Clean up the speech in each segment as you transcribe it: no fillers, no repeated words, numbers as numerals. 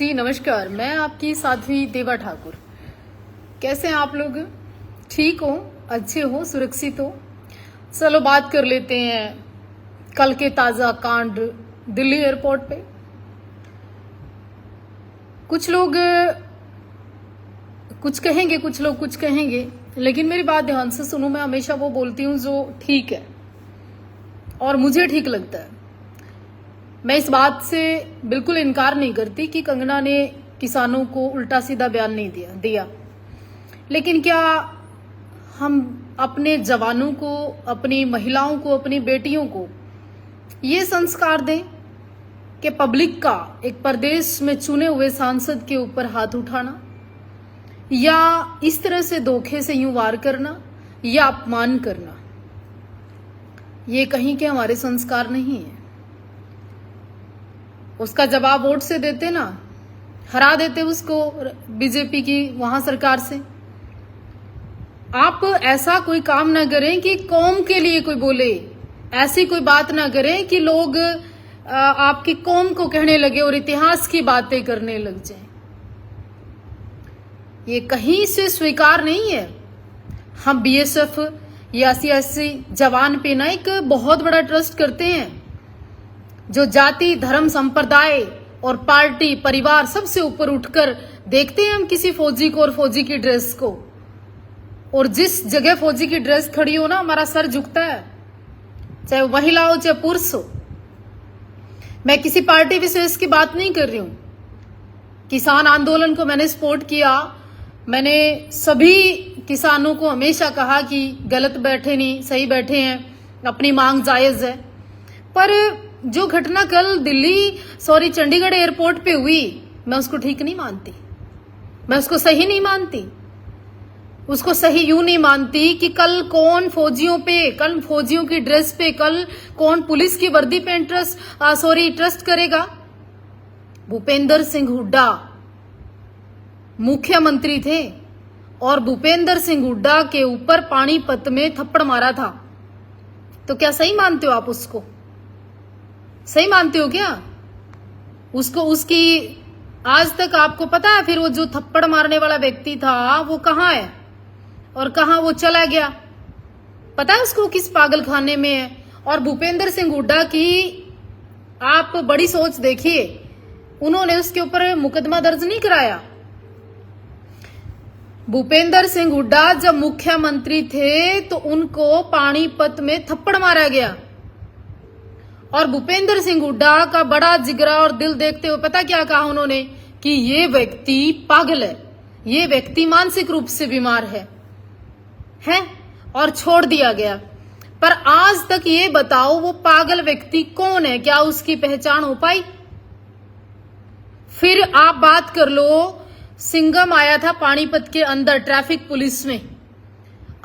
जी नमस्कार, मैं आपकी साध्वी देवा ठाकुर। कैसे हैं आप लोग? ठीक हो, अच्छे हो, सुरक्षित हो? चलो बात कर लेते हैं कल के ताजा कांड दिल्ली एयरपोर्ट पे। कुछ लोग कुछ कहेंगे, कुछ लोग कुछ कहेंगे, लेकिन मेरी बात ध्यान से सुनो। मैं हमेशा वो बोलती हूँ जो ठीक है और मुझे ठीक लगता है। मैं इस बात से बिल्कुल इनकार नहीं करती कि कंगना ने किसानों को उल्टा सीधा बयान नहीं दिया, लेकिन क्या हम अपने जवानों को, अपनी महिलाओं को, अपनी बेटियों को ये संस्कार दें कि पब्लिक का एक प्रदेश में चुने हुए सांसद के ऊपर हाथ उठाना या इस तरह से धोखे से यूं वार करना या अपमान करना, ये कहीं के हमारे संस्कार नहीं है। उसका जवाब वोट से देते ना, हरा देते उसको बीजेपी की वहां सरकार से। आप ऐसा कोई काम ना करें कि कौम के लिए कोई बोले, ऐसी कोई बात ना करें कि लोग आपकी कौम को कहने लगे और इतिहास की बातें करने लग जाएं। ये कहीं से स्वीकार नहीं है। हम बीएसएफ या सीएससी जवान पे ना एक बहुत बड़ा ट्रस्ट करते हैं, जो जाति, धर्म, संप्रदाय और पार्टी, परिवार सबसे ऊपर उठकर देखते हैं हम किसी फौजी को और फौजी की ड्रेस को। और जिस जगह फौजी की ड्रेस खड़ी हो ना, हमारा सर झुकता है, चाहे वो महिला हो चाहे पुरुष हो। मैं किसी पार्टी विशेष की बात नहीं कर रही हूं। किसान आंदोलन को मैंने सपोर्ट किया। मैंने सभी किसानों को हमेशा कहा कि गलत बैठे नहीं, सही बैठे हैं, अपनी मांग जायज है। पर जो घटना कल चंडीगढ़ एयरपोर्ट पे हुई, मैं उसको ठीक नहीं मानती, मैं उसको सही नहीं मानती। उसको सही यूं नहीं मानती कि कल कौन फौजियों पे, कल फौजियों की ड्रेस पे, कल कौन पुलिस की वर्दी पे ट्रस्ट करेगा। भूपेंद्र सिंह हुड्डा मुख्यमंत्री थे और भूपेंद्र सिंह हुड्डा के ऊपर पानीपत में थप्पड़ मारा था। तो क्या सही मानते हो आप उसको? सही मानते हो क्या उसको? उसकी आज तक आपको पता है फिर वो जो थप्पड़ मारने वाला व्यक्ति था वो कहाँ है और कहाँ वो चला गया? पता है उसको किस पागल खाने में है? और भूपेंद्र सिंह हुड्डा की आप बड़ी सोच देखिए, उन्होंने उसके ऊपर मुकदमा दर्ज नहीं कराया। भूपेंद्र सिंह हुड्डा जब मुख्यमंत्री थे तो उनको पानीपत में थप्पड़ मारा गया और भूपेंद्र सिंह हुड्डा का बड़ा जिगरा और दिल देखते हुए पता क्या कहा उन्होंने? कि ये व्यक्ति पागल है, ये व्यक्ति मानसिक रूप से बीमार है और छोड़ दिया गया। पर आज तक ये बताओ वो पागल व्यक्ति कौन है? क्या उसकी पहचान हो पाई? फिर आप बात कर लो, सिंघम आया था पानीपत के अंदर ट्रैफिक पुलिस में,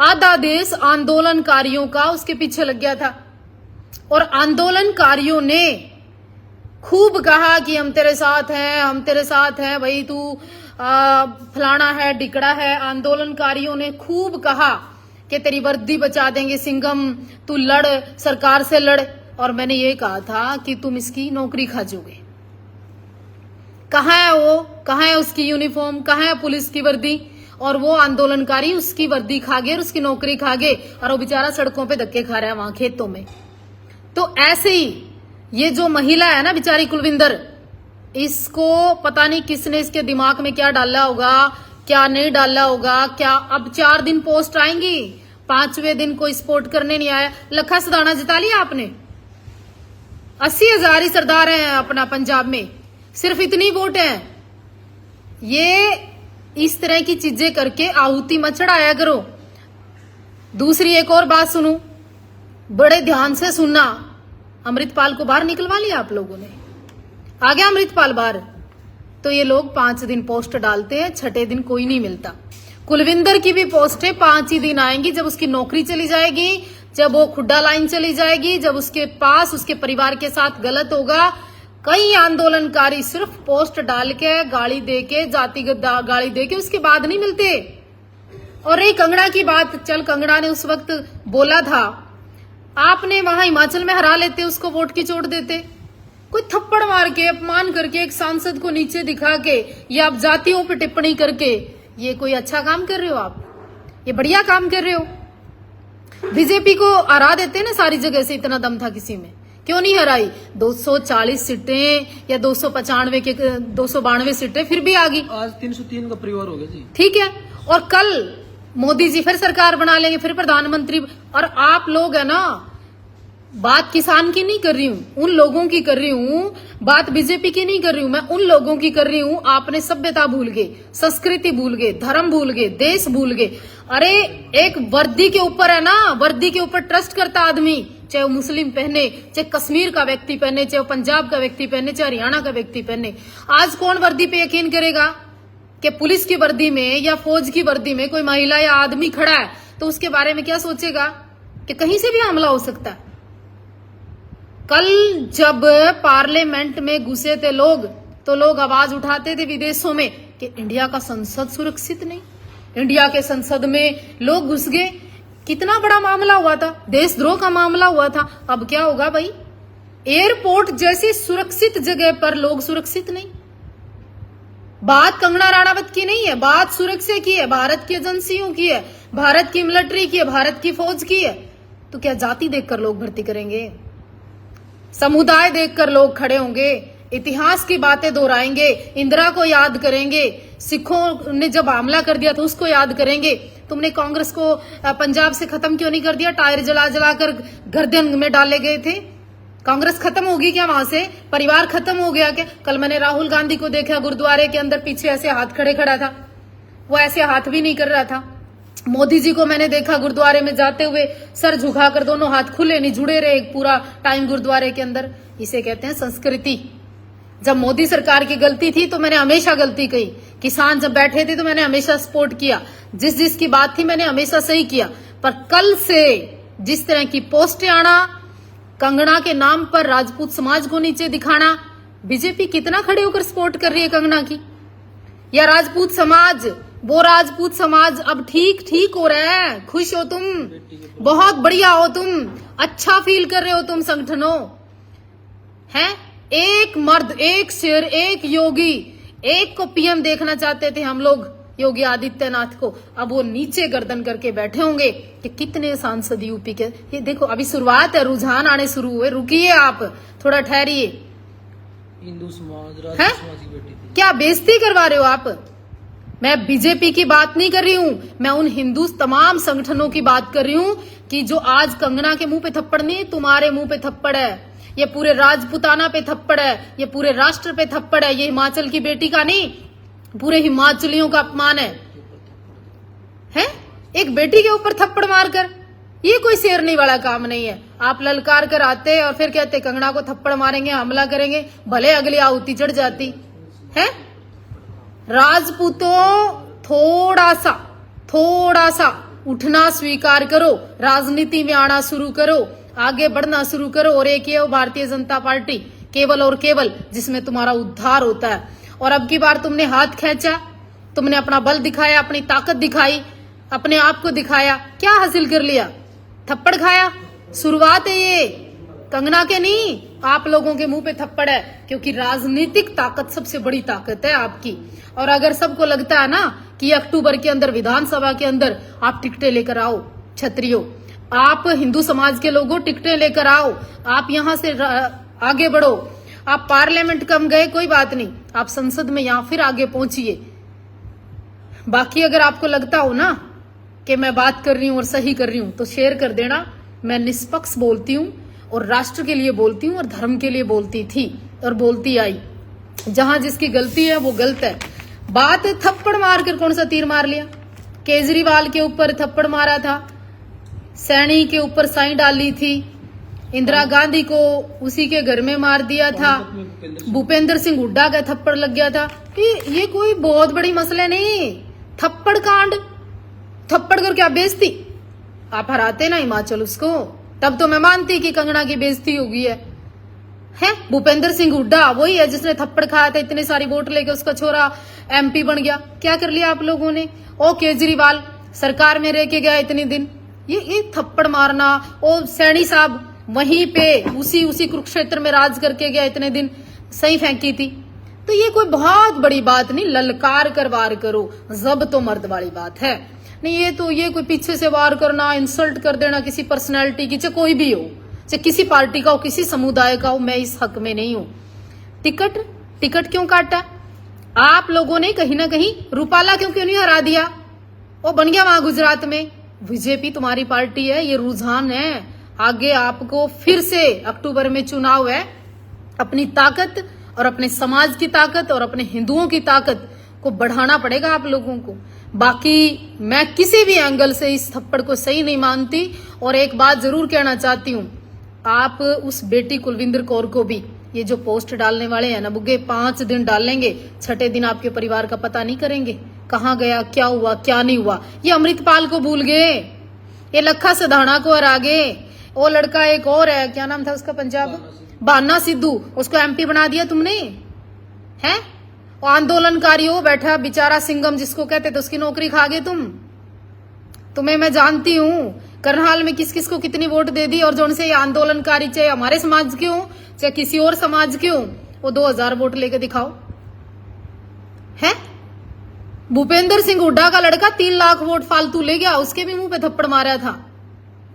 आधा देश आंदोलनकारियों का उसके पीछे लग गया था और आंदोलनकारियों ने खूब कहा कि हम तेरे साथ हैं, हम तेरे साथ हैं, भाई तू फलाना है, डिकड़ा है। आंदोलनकारियों ने खूब कहा कि तेरी वर्दी बचा देंगे सिंघम, तू लड़, सरकार से लड़। और मैंने ये कहा था कि तुम इसकी नौकरी खा जाओगे। कहाँ है वो? कहाँ है उसकी यूनिफॉर्म? कहाँ है पुलिस की वर्दी? और वो आंदोलनकारी उसकी वर्दी खा गए और उसकी नौकरी खा गए और वो बेचारा सड़कों पे धक्के खा रहा है वहां खेतों में। तो ऐसे ही ये जो महिला है ना बेचारी कुलविंदर, इसको पता नहीं किसने इसके दिमाग में क्या डाला होगा, क्या नहीं डाला होगा। क्या अब 4 दिन पोस्ट आएंगी, 5वें दिन कोई सपोर्ट करने नहीं आया। लखा सदाना जिता लिया आपने, 80,000 ही सरदार हैं अपना पंजाब में, सिर्फ इतनी वोट है। ये इस तरह की चीजें करके आहुति मत चढ़ाया करो। दूसरी एक और बात सुनो, बड़े ध्यान से सुनना। अमृतपाल को बाहर निकलवा लिया आप लोगों ने, आ गया अमृतपाल बाहर। तो ये लोग 5 दिन पोस्ट डालते हैं, 6ठे दिन कोई नहीं मिलता। कुलविंदर की भी पोस्टें 5 ही दिन आएंगी, जब उसकी नौकरी चली जाएगी, जब वो खुड्डा लाइन चली जाएगी, जब उसके पास उसके परिवार के साथ गलत होगा। कई आंदोलनकारी सिर्फ पोस्ट डाल के, गाली दे के, जातिगत गाली दे के उसके बाद नहीं मिलते। और रही कंगना की बात, चल कंगना ने उस वक्त बोला था, आपने वहां हिमाचल में हरा लेते, उसको वोट की चोट देते। कोई थप्पड़ मार के अपमान करके एक सांसद को नीचे दिखा के या आप जातियों पे टिप्पणी करके ये कोई अच्छा काम कर रहे हो? आप ये बढ़िया काम कर रहे हो। बीजेपी को हरा देते ना सारी जगह से, इतना दम था किसी में, क्यों नहीं हराई? 240 सीटें या 295 के 292 सीटें फिर भी आ गई। आज 303 का परिवार हो गया जी। ठीक है, और कल मोदी जी फिर सरकार बना लेंगे, फिर प्रधानमंत्री। और आप लोग है ना, बात किसान की नहीं कर रही हूं, उन लोगों की कर रही हूं, बात बीजेपी की नहीं कर रही हूं, मैं उन लोगों की कर रही हूं। आपने सभ्यता भूल गए, संस्कृति भूल गए, धर्म भूल गए, देश भूल गए। अरे एक वर्दी के ऊपर है ना, वर्दी के ऊपर ट्रस्ट करता आदमी, चाहे वो मुस्लिम पहने, चाहे कश्मीर का व्यक्ति पहने, चाहे वो पंजाब का व्यक्ति पहने, चाहे हरियाणा का व्यक्ति पहने। आज कौन वर्दी पे यकीन करेगा कि पुलिस की वर्दी में या फौज की वर्दी में कोई महिला या आदमी खड़ा है तो उसके बारे में क्या सोचेगा कि कहीं से भी हमला हो सकता है। कल जब पार्लियामेंट में घुसे थे लोग, तो लोग आवाज उठाते थे विदेशों में कि इंडिया का संसद सुरक्षित नहीं, इंडिया के संसद में लोग घुस गए। कितना बड़ा मामला हुआ था, देशद्रोह का मामला हुआ था। अब क्या होगा भाई? एयरपोर्ट जैसी सुरक्षित जगह पर लोग सुरक्षित नहीं। बात कंगना राणावत की नहीं है, बात सुरक्षा की है, भारत की एजेंसियों की है, भारत की मिलिट्री की है, भारत की फौज की है। तो क्या जाति देखकर लोग भर्ती करेंगे? समुदाय देखकर लोग खड़े होंगे, इतिहास की बातें दोहराएंगे, इंदिरा को याद करेंगे, सिखों ने जब हमला कर दिया था उसको याद करेंगे। तुमने कांग्रेस को पंजाब से खत्म क्यों नहीं कर दिया? टायर जला जलाकर गर्दन में डाले गए थे। कांग्रेस खत्म होगी क्या वहां से? परिवार खत्म हो गया क्या? कल मैंने राहुल गांधी को देखा गुरुद्वारे के अंदर, पीछे ऐसे हाथ खड़ा था, वो ऐसे हाथ भी नहीं कर रहा था। मोदी जी को मैंने देखा गुरुद्वारे में जाते हुए, सर झुकाकर, दोनों हाथ खुले, नहीं जुड़े रहे पूरा टाइम गुरुद्वारे के अंदर। इसे कहते हैं संस्कृति। जब मोदी सरकार की गलती थी तो मैंने हमेशा गलती कही, किसान जब बैठे थे तो मैंने हमेशा सपोर्ट किया, जिस जिस की बात थी मैंने हमेशा सही किया। पर कल से जिस तरह की पोस्टें आना, कंगना के नाम पर राजपूत समाज को नीचे दिखाना, बीजेपी कितना खड़े होकर सपोर्ट कर रही है कंगना की? या राजपूत समाज, वो राजपूत समाज अब ठीक हो रहा है, खुश हो तुम, बहुत बढ़िया हो तुम, अच्छा फील कर रहे हो तुम संगठनों हैं। एक मर्द, एक शेर, एक योगी, एक को पीएम देखना चाहते थे हम लोग, योगी आदित्यनाथ को। अब वो नीचे गर्दन करके बैठे होंगे कि कितने सांसद यूपी के। ये देखो अभी शुरुआत है, रुझान आने शुरू हुए, रुकिए आप, थोड़ा ठहरिए। हिंदू समाज, राजपूत समाज की बेटी थी। क्या बेइज्जती करवा रहे हो आप? मैं बीजेपी की बात नहीं कर रही हूं, मैं उन हिंदू तमाम संगठनों की बात कर रही हूं कि जो आज कंगना के मुंह पे थप्पड़ नहीं, तुम्हारे मुंह पे थप्पड़ है, ये पूरे राजपुताना पे थप्पड़ है, ये पूरे राष्ट्र पे थप्पड़ है। ये हिमाचल की बेटी का नहीं, पूरे हिमाचलियों का अपमान है? एक बेटी के ऊपर थप्पड़ मारकर, ये कोई शेरनी वाला काम नहीं है। आप ललकार कर आते और फिर कहते कंगना को थप्पड़ मारेंगे, हमला करेंगे, भले अगली आहुति चढ़ जाती है। राजपूतों थोड़ा सा उठना स्वीकार करो, राजनीति में आना शुरू करो, आगे बढ़ना शुरू करो। और एक ये भारतीय जनता पार्टी, केवल और केवल जिसमें तुम्हारा उद्धार होता है। और अब की बार तुमने हाथ खींचा, तुमने अपना बल दिखाया, अपनी ताकत दिखाई, अपने आप को दिखाया, क्या हासिल कर लिया? थप्पड़ खाया। शुरुआत है ये, कंगना के नहीं, आप लोगों के मुंह पे थप्पड़ है, क्योंकि राजनीतिक ताकत सबसे बड़ी ताकत है आपकी। और अगर सबको लगता है ना कि अक्टूबर के अंदर विधानसभा के अंदर आप टिकटें लेकर आओ, छत्रियों, आप हिंदू समाज के लोगों टिकटें लेकर आओ, आप यहां से आगे बढ़ो। आप पार्लियामेंट कम गए कोई बात नहीं, आप संसद में यहां फिर आगे पहुंचिए। बाकी अगर आपको लगता हो ना कि मैं बात कर रही हूं और सही कर रही हूं तो शेयर कर देना। मैं निष्पक्ष बोलती हूं और राष्ट्र के लिए बोलती हूं और धर्म के लिए बोलती थी और बोलती आई। जहां जिसकी गलती है वो गलत है। बात थप्पड़ मारकर कौन सा तीर मार लिया? केजरीवाल के ऊपर थप्पड़ मारा था, सैनी के ऊपर साई डाली थी, इंदिरा गांधी को उसी के घर में मार दिया था, भूपेंद्र सिंह हुड्डा का थप्पड़ लग गया था। ये कोई बहुत बड़ी मसले नहीं। थप्पड़ कांड, थप्पड़ कर क्या बेइज्जती? आप हराते ना हिमाचल उसको, तब तो मैं मानती कि कंगना की बेइज्जती हो गई है। भूपेंद्र सिंह हुड्डा वही है जिसने थप्पड़ खाया था, इतने सारी वोट लेके उसका छोरा एमपी बन गया। क्या कर लिया आप लोगों ने? ओ केजरीवाल सरकार में रह के गया इतने दिन, ये थप्पड़ मारना। ओ सैनी साहब वहीं पे उसी कुरुक्षेत्र में राज करके गया, इतने दिन सही फेंकी थी। तो ये कोई बहुत बड़ी बात नहीं, ललकार कर वार करो, जब तो मर्द वाली बात है नहीं। ये कोई पीछे से वार करना, इंसल्ट कर देना किसी पर्सनैलिटी की, चाहे कोई भी हो, चाहे किसी पार्टी का हो, किसी समुदाय का हो, मैं इस हक में नहीं हूं। टिकट क्यों काटा आप लोगों ने? कहीं ना कहीं रूपाला क्यों नहीं हरा दिया? वो बन गया वहां गुजरात में। बीजेपी तुम्हारी पार्टी है, ये रुझान है। आगे आपको फिर से अक्टूबर में चुनाव है, अपनी ताकत और अपने समाज की ताकत और अपने हिंदुओं की ताकत को बढ़ाना पड़ेगा आप लोगों को। बाकी मैं किसी भी एंगल से इस थप्पड़ को सही नहीं मानती। और एक बात जरूर कहना चाहती हूँ, आप उस बेटी कुलविंदर कौर को भी, ये जो पोस्ट डालने वाले हैं ना बुग्गे, 5 दिन डालेंगे, 6ठे दिन आपके परिवार का पता नहीं करेंगे, कहाँ गया, क्या हुआ, क्या नहीं हुआ। ये अमृतपाल को भूल गए, ये लखा सधाना को हरा गए। वो लड़का एक और है, क्या नाम था उसका, पंजाब, बाना सिद्धू, उसको एमपी बना दिया तुमने, है? वो आंदोलनकारी हो बैठा बेचारा सिंगम जिसको कहते थे, उसकी नौकरी खा गए तुम। तुम्हें मैं जानती हूँ, करनाल में किस किस को कितनी वोट दे दी। और जो उनसे ये आंदोलनकारी, चाहे हमारे समाज के हो चाहे किसी और समाज के हो, वो 2000 वोट लेके दिखाओ, है? भूपेंद्र सिंह हुड्डा का लड़का 3 लाख वोट फालतू ले गया, उसके भी मुंह पे थप्पड़ मारा था।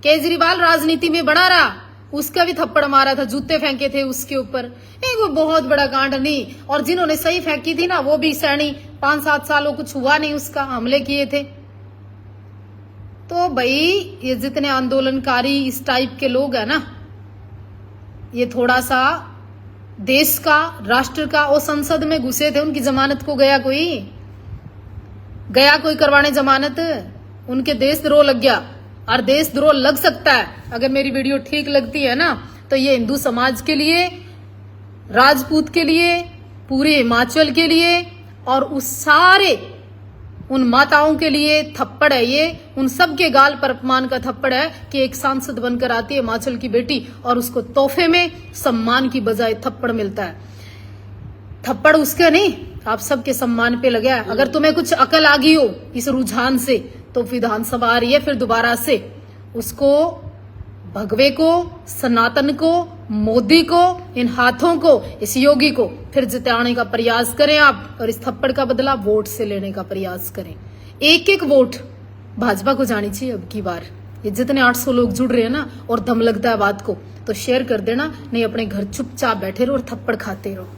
केजरीवाल राजनीति में बना रहा, उसका भी थप्पड़ मारा था, जूते फेंके थे उसके ऊपर। वो बहुत बड़ा कांड नहीं। और जिन्होंने सही फेंकी थी ना, वो भी सैनी 5-7 सालों कुछ हुआ नहीं, उसका हमले किए थे। तो भाई ये जितने आंदोलनकारी इस टाइप के लोग हैं ना, ये थोड़ा सा देश का, राष्ट्र का, वो संसद में घुसे थे, उनकी जमानत को गया कोई करवाने जमानत, उनके देशद्रोह लग गया। और देशद्रोह लग सकता है, अगर मेरी वीडियो ठीक लगती है ना, तो ये हिंदू समाज के लिए, राजपूत के लिए, पूरे हिमाचल के लिए और उस सारे उन माताओं के लिए थप्पड़ है। ये उन सब के गाल पर अपमान का थप्पड़ है कि एक सांसद बनकर आती है हिमाचल की बेटी और उसको तोहफे में सम्मान की बजाय थप्पड़ मिलता है। थप्पड़ उसके नहीं, आप सबके सम्मान पे लगा है। अगर तुम्हें कुछ अकल आ गई हो इस रुझान से, तो विधानसभा आ रही है फिर दोबारा से, उसको, भगवे को, सनातन को, मोदी को, इन हाथों को, इस योगी को फिर जिताने का प्रयास करें आप। और इस थप्पड़ का बदला वोट से लेने का प्रयास करें। एक वोट भाजपा को जानी चाहिए अब की बार। ये जितने 800 लोग जुड़ रहे हैं ना, और दम लगता है बात को, तो शेयर कर देना, नहीं अपने घर चुपचाप बैठे रहो और थप्पड़ खाते रहो।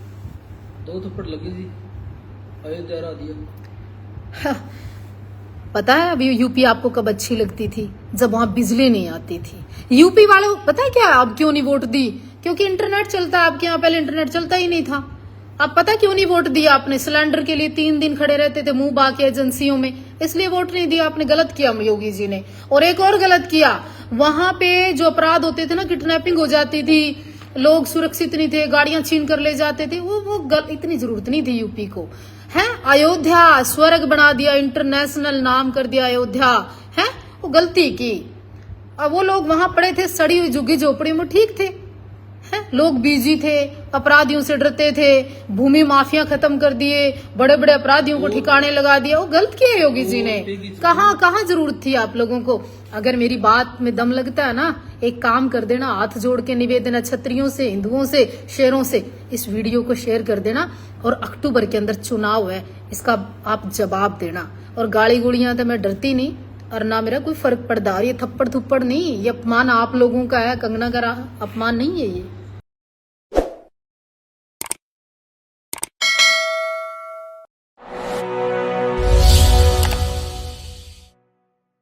2 थप्पड़ लगी थी, अयोध्या हरा दिया। पता है अभी यूपी आपको कब अच्छी लगती थी? जब वहां बिजली नहीं आती थी। यूपी वालों पता है क्या अब क्यों नहीं वोट दी? क्योंकि इंटरनेट चलता है आपके यहाँ, पहले इंटरनेट चलता ही नहीं था। अब पता क्यों नहीं वोट दिया आपने? सिलेंडर के लिए 3 दिन खड़े रहते थे मुंह बाके एजेंसियों में, इसलिए वोट नहीं दिया आपने। गलत किया योगी जी ने। और एक और गलत किया, वहां पे जो अपराध होते थे ना, किडनैपिंग हो जाती थी, लोग सुरक्षित नहीं थे, गाड़ियां छीन कर ले जाते थे, वो इतनी जरूरत नहीं थी यूपी को, है? अयोध्या स्वर्ग बना दिया, इंटरनेशनल नाम कर दिया अयोध्या, है? वो गलती की। अब वो लोग वहां पड़े थे सड़ी हुई झुग्गी झोपड़ी में, ठीक थे, हैं? लोग बिजी थे, अपराधियों से डरते थे, भूमि माफिया खत्म कर दिए, बड़े बड़े अपराधियों को ठिकाने लगा दिया। वो गलत किया योगी जी ने। कहाँ जरूरत थी आप लोगों को? अगर मेरी बात में दम लगता है ना, एक काम कर देना, हाथ जोड़ के निवेदन है क्षत्रियों से, हिंदुओं से, शेरों से, इस वीडियो को शेयर कर देना। और अक्टूबर के अंदर चुनाव है, इसका आप जवाब देना। और गाली गुड़ियां तो मैं डरती नहीं, और ना मेरा कोई फर्क पड़ता। ये थप्पड़ थुप्पड़ नहीं, ये अपमान आप लोगों का है, कंगना का अपमान नहीं है ये।